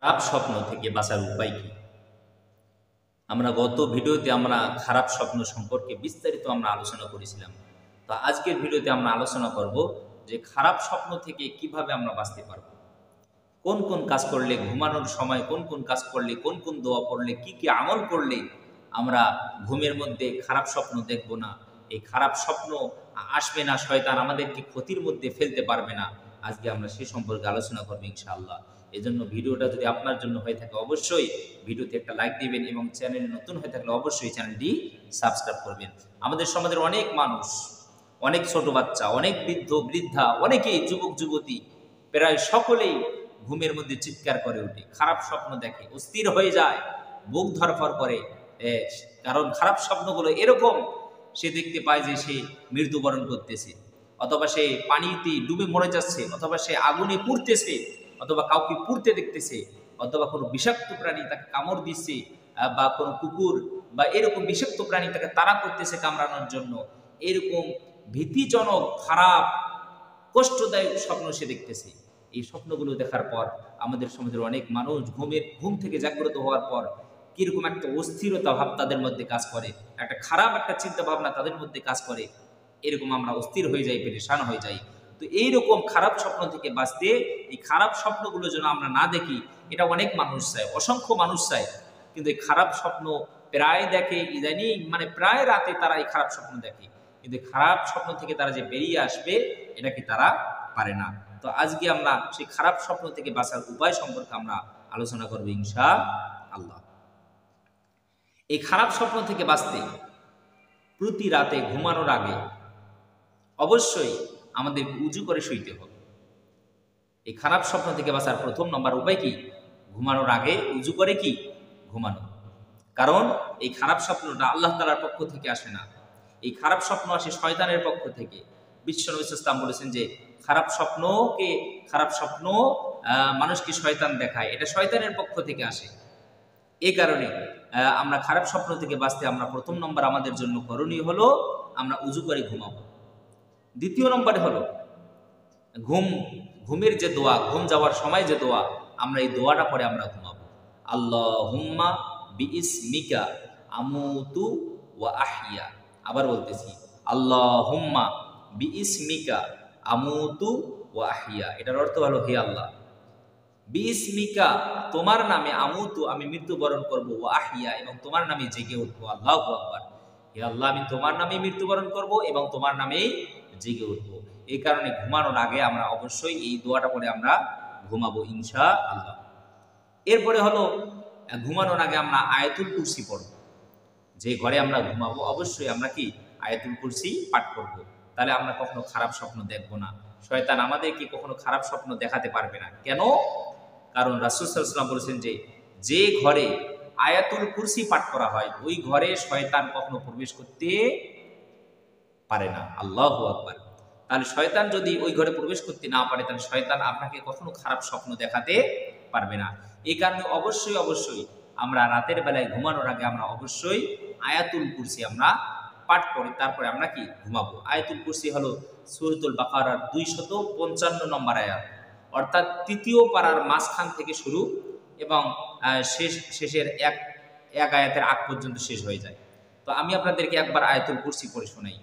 খারাপ স্বপ্ন থেকে বাঁচার উপায় কি? আমরা গত ভিডিওতে আমরা খারাপ স্বপ্ন সম্পর্কে বিস্তারিত আমরা আলোচনা করেছিলাম। তো আজকের ভিডিওতে আমরা আলোচনা করব যে খারাপ স্বপ্ন থেকে কিভাবে আমরা বাঁচতে পারবো, কোন কোন কাজ করলে, ঘুমানোর সময় কোন কোন কাজ করলে, কোন কোন দোয়া পড়লে, কি কি আমল করলে আমরা ঘুমের মধ্যে খারাপ স্বপ্ন দেখব না, এই খারাপ স্বপ্ন আসবে না, শয়তান আমাদেরকে ক্ষতির মধ্যে ফেলতে পারবে না। আজকে আমরা সে সম্পর্কে আলোচনা করবো ইনশাআল্লাহ। এজন্য ভিডিওটা যদি আপনার জন্য হয়ে থাকে অবশ্যই ভিডিওতে একটা লাইক দিবেন এবং চ্যানেলে নতুন হয়ে থাকলে অবশ্যই চ্যানেলটি সাবস্ক্রাইব করবেন। আমাদের সমাজের অনেক মানুষ, অনেক ছোট বাচ্চা, অনেক বৃদ্ধ বৃদ্ধা, অনেকেই যুবক যুবতী, প্রায় সকলেই ঘুমের মধ্যে চিৎকার করে ওঠে, খারাপ স্বপ্ন দেখে, অস্থির হয়ে যায়, বুক ধরফর করে। কারণ খারাপ স্বপ্নগুলো এরকম, সে দেখতে পায় যে সে মৃত্যুবরণ করতেছে, অথবা সে পানিতে ডুবে মরে যাচ্ছে, অথবা সে আগুনে পুড়তেছে, অথবা কাউকে পুড়তে দেখতেছে, অথবা কোনো বিষাক্ত প্রাণী তাকে কামড় দিচ্ছে, বা কোনো কুকুর বা এরকম বিষাক্ত প্রাণী তাকে তাড়া করতেছে কামড়ানোর জন্য। এরকম ভীতিজনক, খারাপ, কষ্টদায়ক স্বপ্ন সে দেখতেছে। এই স্বপ্নগুলো দেখার পর আমাদের সমাজের অনেক মানুষ ঘুম থেকে জাগ্রত হওয়ার পর কিরকম একটা অস্থিরতা ভাব তাদের মধ্যে কাজ করে, একটা খারাপ একটা চিন্তা ভাবনা তাদের মধ্যে কাজ করে। এরকম আমরা অস্থির হয়ে যাই, পেরেশান হয়ে যাই। তো এইরকম খারাপ স্বপ্ন থেকে বাঁচতে, এই খারাপ স্বপ্নগুলো যেন আমরা না দেখি, এটা অনেক মানুষ চায়, অসংখ্য মানুষ চায়। কিন্তু এই খারাপ স্বপ্ন প্রায় দেখে, ইদানিং মানে প্রায় রাতে তারা এই খারাপ স্বপ্ন দেখে, কিন্তু খারাপ স্বপ্ন থেকে তারা যে বেরিয়ে আসবে এটা কি তারা পারে না। তো আজকে আমরা সেই খারাপ স্বপ্ন থেকে বাঁচার উপায় সম্পর্কে আমরা আলোচনা করবো ইনশাআল্লাহ। এই খারাপ স্বপ্ন থেকে বাঁচতে প্রতি রাতে ঘুমানোর আগে অবশ্যই আমাদের উজু করে শুইতে হবে। এই খারাপ স্বপ্ন থেকে বাঁচার প্রথম নম্বর উপায় কি? ঘুমানোর আগে উজু করে কি ঘুমানো। কারণ এই খারাপ স্বপ্নটা আল্লাহ তাআলার পক্ষ থেকে আসে না, এই খারাপ স্বপ্ন আসে শয়তানের পক্ষ থেকে। বিশ্বনবী সাল্লাল্লাহু আলাইহি ওয়াসাল্লাম বলেছেন যে খারাপ স্বপ্ন মানুষকে শয়তান দেখায়, এটা শয়তানের পক্ষ থেকে আসে। এই কারণে আমরা খারাপ স্বপ্ন থেকে বাঁচতে আমরা প্রথম নম্বর আমাদের জন্য করণীয় হলো আমরা উজু করে ঘুমাবো। দ্বিতীয় নম্বরে হলো ঘুমের যে দোয়া, ঘুম যাওয়ার সময় যে দোয়া, আমরা এই দোয়াটা পরে আমরা ঘুমাবো। আল্লাহুম্মা বিইসমিকা আমুতু ওয়া আহইয়া। আবার বলতেছি, আল্লাহুম্মা বিইসমিকা আমুতু ওয়া আহইয়া। এটার অর্থ হলো, হে আল্লাহ, বিইসমিকা তোমার নামে, আমুতু আমি মৃত্যুবরণ করব, ওয়া আহইয়া এবং তোমার নামে জেগে উঠবো। আল্লাহু আকবার। হে আল্লাহ, আমি তোমার নামেই মৃত্যুবরণ করব এবং তোমার নামেই জেগে উঠবো। এই কারণে ঘুমানোর আগে আমরা অবশ্যই এই দোয়াটা পরে আমরা ঘুমাবো ইনশাআল্লাহ। এরপরে হলো ঘুমানোর আগে আমরা আয়াতুল কুরসি পড়ব। যে ঘরে আমরা ঘুমাবো অবশ্যই আমরা কি আয়াতুল কুরসি পাঠ করব। তাহলে আমরা কখনো খারাপ স্বপ্ন দেখব না, শয়তান আমাদেরকে কখনো খারাপ স্বপ্ন দেখাতে পারবে না। কেন? কারণ রাসূল সাল্লাল্লাহু আলাইহি ওয়াসাল্লাম বলেছেন যে ঘরে আয়াতুল কুরসি পাঠ করা হয় ওই ঘরে শয়তান কখনো প্রবেশ করতে পারে না। আল্লাহু আকবার। তাহলে শয়তান যদি ওই ঘরে প্রবেশ করতে না পারে, তাহলে শয়তান আপনাকে কখনো খারাপ স্বপ্ন দেখাতে পারবে না। এই কারণে অবশ্যই আমরা রাতের বেলায় ঘুমানোর আগে আমরা অবশ্যই আয়াতুল কুরসি আমরা পাঠ করি, তারপরে আমরা কি ঘুমাবো। আয়াতুল কুরসি হলো সূরাতুল বাকারার 255 নম্বর আয়াত, অর্থাৎ তৃতীয় পারার মাঝখান থেকে শুরু এবং শেষের এক আয়াতের আগ পর্যন্ত শেষ হয়ে যায়। তো আমি আপনাদেরকে একবার আয়াতুল কুরসি পড়ে শোনাই।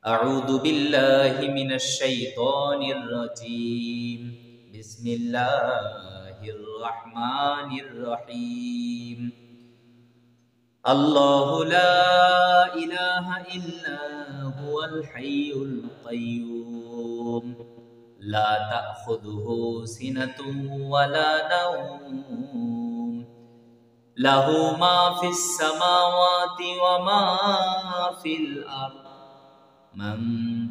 আউযু বিল্লাহি মিনাশ শাইতানির রাজীম। বিসমিল্লাহির রাহমানির রহিম। আল্লাহু লা ইলাহা ইল্লা হুয়াল হাইয়ুল কাইয়্যুম লা তাখুযুহু সিনাতুন ওয়া লা নাওম লাহু মা ফিস সামাওয়াতি ওয়া মা ফিল আরদ মান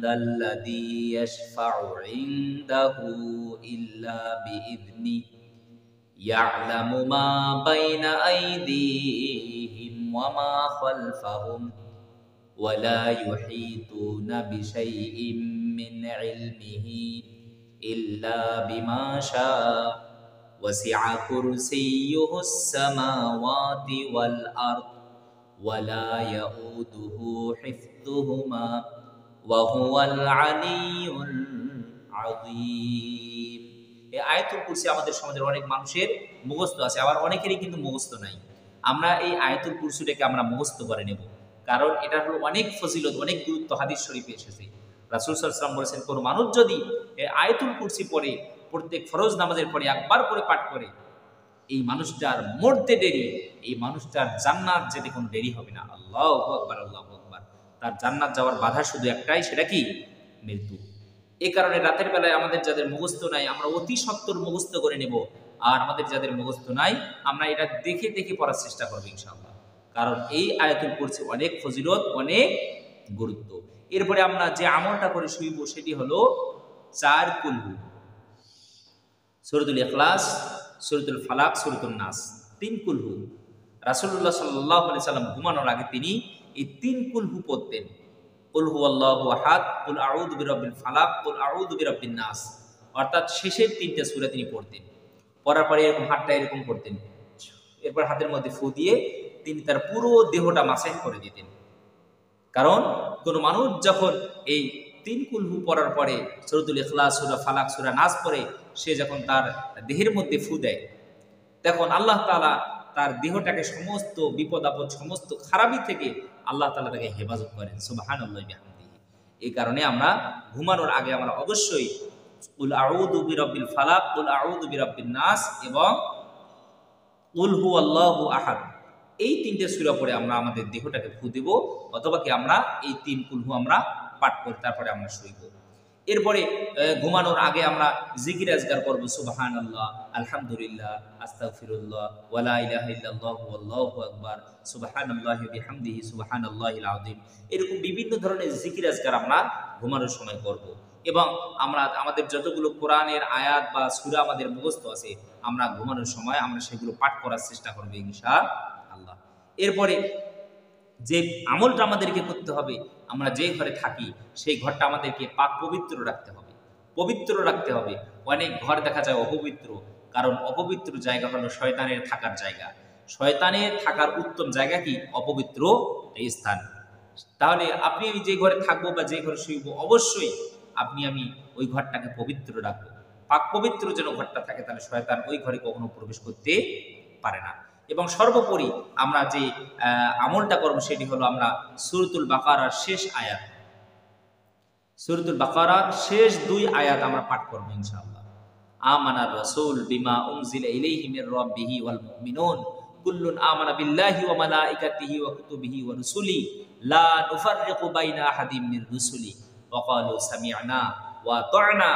দাল্লাযী ইয়াশফা'ু 'ইনদাহু ইল্লা বিইذনিহি ইয়া'লামু মা বাইনা আইদিহিম ওয়া মা খালফাহুম ওয়া লা ইউহীতুনা বিশাইইম মিন 'ইলমিহি ইল্লা বিমা শা'a ওয়াসি'a কুরসিয়্যুহুস সামাওয়াতি ওয়াল আরদ ওয়া লা ইয়াউদুহু হিফযুহুমা ওয়া হুয়াল আলিয়্যুল আযীম। এই আয়াতুল কুরসি আমাদের সমাজের অনেক মানুষের মুখস্থ আছে, আবার অনেকেরই কিন্তু মুখস্থ নাই। আমরা এই আয়াতুল কুরসিটাকে আমরা মুখস্থ করে নেব, কারণ এটা হলো অনেক ফজিলত, অনেক গুরুত্ব হাদিস শরীফে এসেছে। রাসূল সাল্লাল্লাহু আলাইহি ওয়াসাল্লাম বলেছেন, কোনো মানুষ যদি এই আয়াতুল কুরসি পড়ে, প্রত্যেক ফরজ নামাজের পরে একবার করে পাঠ করে, এই মানুষটার মরতে দেরি, এই মানুষটার জান্নাত যেতে কোনো দেরি হবে না। আল্লাহু আকবার, আল্লাহু আকবার। তার জান্নাত যাওয়ার বাধা শুধু একটাই, সেটা কি? মৃত্যু। এই কারণে রাতের বেলায় আমাদের যাদের মুখস্থ নাই, আমরা অতি সত্বর মুখস্থ করে নেব। আর আমাদের যাদের মুখস্থ নাই, আমরা এটা দেখে দেখে পড়ার চেষ্টা করবো ইনশাআল্লাহ। কারণ এই আয়াতুল কুরসি অনেক ফজিলত, অনেক গুরুত্ব। এরপরে আমরা যে আমলটা করে শুইব সেটি হলো 4 কুলহু, সূরাতুল ইখলাস, সূরাতুল ফালাক, সূরাতুন নাস, 3 কুলহু। রাসূলুল্লাহ সাল্লাল্লাহু আলাইহি সাল্লাম ঘুমানোর আগে তিনি এই 3 কুলহু পড়তেন। কুল হুয়াল্লাহু আহাদ, কুল আউযু বিরাব্বিল ফালাক, কুল আউযু বিরাব্বিন নাস। অর্থাৎ শেষের 3টা সূরা তিনি পড়তেন। পড়ার পরে এরকম হাতটা এরকম করতেন, এরপর হাতের মধ্যে ফু দিয়ে তিনি তার পুরো দেহটা মাসাজ করে দিতেন। কারণ কোনো মানুষ যখন এই 3 কুলহু পড়ার পরে সূরাতুল ইখলাস, সূরা ফালাক, সূরা নাস পড়ে, সে যখন তার দেহের মধ্যে ফু দেয়, তখন আল্লাহ তাআলা তার দেহটাকে সমস্ত বিপদ আপদ, সমস্ত খারাপি থেকে আল্লাহ তাআলা তাকে হেফাজত করেন। সুবহানাল্লাহি বিহামদিহি। এই কারণে আমরা ঘুমানোর আগে আমরা অবশ্যই কুল আউযু বিরাব্বিল ফালাক, কুল আউযু বিরাব্বিন নাস এবং কুল হুয়াল্লাহু আহাদ, এই 3টে সূরা পড়ে আমরা আমাদের দেহটাকে ফু দেব, অথবা কি আমরা এই 3 কুলহু আমরা পাঠ করে তারপরে আমরা শুইব। এরপরে ঘুমানোর আগে আমরা জিকির আজকার করব, সুবহানাল্লাহ, আলহামদুলিল্লাহ, আস্তাগফিরুল্লাহ, ওয়ালা ইলাহা ইল্লাল্লাহ, আল্লাহু আকবার, সুবহানাল্লাহি বিহামদিহি, সুবহানাল্লাহিল আযীম। এরকম বিভিন্ন ধরনের জিকির আজকার আমরা ঘুমানোর সময় করব। এবং আমরা আমাদের যতগুলো কোরআনের আয়াত বা সূরা আমাদের মুখস্থ আছে, আমরা ঘুমানোর সময় আমরা সেগুলো পাঠ করার চেষ্টা করব ইনশাআল্লাহ। এরপরে যে আমলটা আমাদেরকে করতে হবে, আমরা যে ঘরে থাকি সেই ঘরটা আমাদেরকে পাক পবিত্র রাখতে হবে, পবিত্র রাখতে হবে। অনেক ঘর দেখা যায় অপবিত্র, কারণ অপবিত্র জায়গা হলো শয়তানের থাকার জায়গা। শয়তানের থাকার উত্তম জায়গা কি? অপবিত্র স্থান। তাহলে আপনি আমি যে ঘরে থাকবো বা যে ঘরে শুইব, অবশ্যই আপনি আমি ওই ঘরটাকে পবিত্র রাখবো, পাক পবিত্র যেন ঘরটা থাকে, তাহলে শয়তান ওই ঘরে কখনো প্রবেশ করতে পারে না। এবং সর্বোপরি আমরা যে আমলটা করব সেটি হলো আমরা সূরাতুল বাকারার শেষ আয়াত, সূরাতুল বাকারার শেষ 2 আয়াত আমরা পাঠ করব ইনশাআল্লাহ। আমানার রাসূল বিমা উনজিলা ইলাইহি মির রাব্বিহি ওয়াল মুমিনুন কুল্লুন আমানা বিল্লাহি ওয়া মালাইকাতিহি ওয়া কুতুবিহি ওয়া রুসুলি লা নুফাররিকু বাইনা আহাদিম মির রুসুলি ওয়া ক্বালু সামি'না ওয়া আতা'না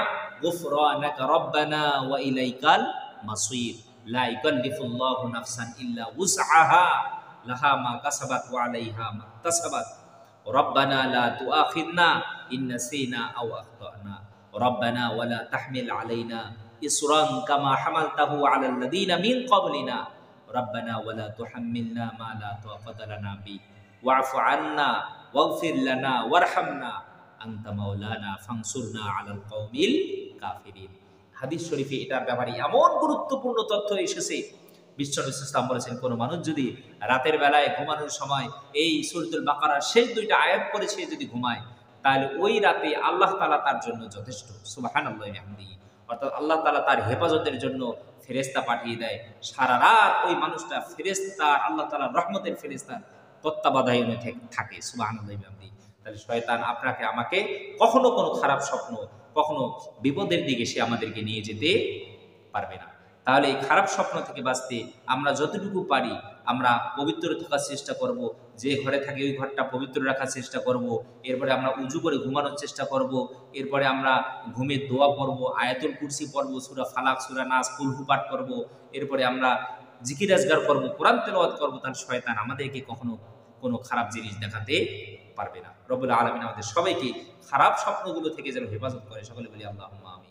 গুফরানাকা রাব্বানা ওয়া ইলাইকাল মাসীর। লা ইকাল্লিফুল্লাহু নাফসান ইল্লা উসআহা লাহা মা কাসাবাত ওয়া আলাইহা মা ইকতাসাবাত। রাব্বানা লা তুআখিযনা ইন নাসিনা আও আখতানা। রাব্বানা ওয়া লা তাহমিল আলাইনা ইসরান কামা হামালতাহু আলাল লাযিনা মিন ক্বাবলিনা। রাব্বানা ওয়া লা তুহাম্মিলনা মা লা তাকাতা লানা বি ওয়া'ফু আন্না ওয়াগফির লানা ওয়ারহামনা আনতা মাওলানা ফানসুরনা আলাল কওমিল কাফিরিন। হাদিস শরীফে এটার ব্যাপারে এমন গুরুত্বপূর্ণ তথ্য এসেছে, বিশ্বনবী সাল্লাল্লাহু আলাইহি ওয়াসাল্লাম বলেছেন, কোনো মানুষ যদি রাতের বেলায় ঘুমানোর সময় এই সূরাতুল বাকারার শেষ 2টা আয়াত পড়ে সে যদি ঘুমায়, তাহলে ওই রাতে আল্লাহ তাআলা তার জন্য যথেষ্ট। সুবহানাল্লাহি ওয়া বিহামদিহি। অর্থাৎ আল্লাহ তাআলা তার হেফাজতের জন্য ফেরেশতা পাঠিয়ে দেয়। সারা রাত ওই মানুষটা ফেরেশতা, আল্লাহ তাআলার রহমতের ফেরেশতার তত্ত্বাবধানে থাকে। সুবহানাল্লাহি ওয়া বিহামদিহি। তাহলে শয়তান আপনাকে আমাকে কখনো কোনো খারাপ স্বপ্ন, কখনো বিপদের দিকে সে আমাদেরকে নিয়ে যেতে পারবে না। তাহলে এই খারাপ স্বপ্ন থেকে বাঁচতে আমরা যতটুকু পারি আমরা পবিত্র থাকার চেষ্টা করব, যে ঘরে থাকি ওই ঘরটা পবিত্র রাখার চেষ্টা করব। এরপরে আমরা উজু করে ঘুমানোর চেষ্টা করব। এরপরে আমরা ঘুমের দোয়া পড়ব, আয়াতুল কুরসি পড়ব, সূরা ফালাক, সূরা নাস, কুলহু পাঠ করব। এরপরে আমরা জিকির আজগার করব, কোরআন তেলাওয়াত করব। তাহলে শয়তান আমাদেরকে কখনো কোনো খারাপ জিনিস দেখাতে পারবে না। রব্বুল আলামিন আমাদের সবাইকে খারাপ স্বপ্নগুলো থেকে যেন হেফাজত করে। সকলে বলি আল্লাহুম্মা আমিন।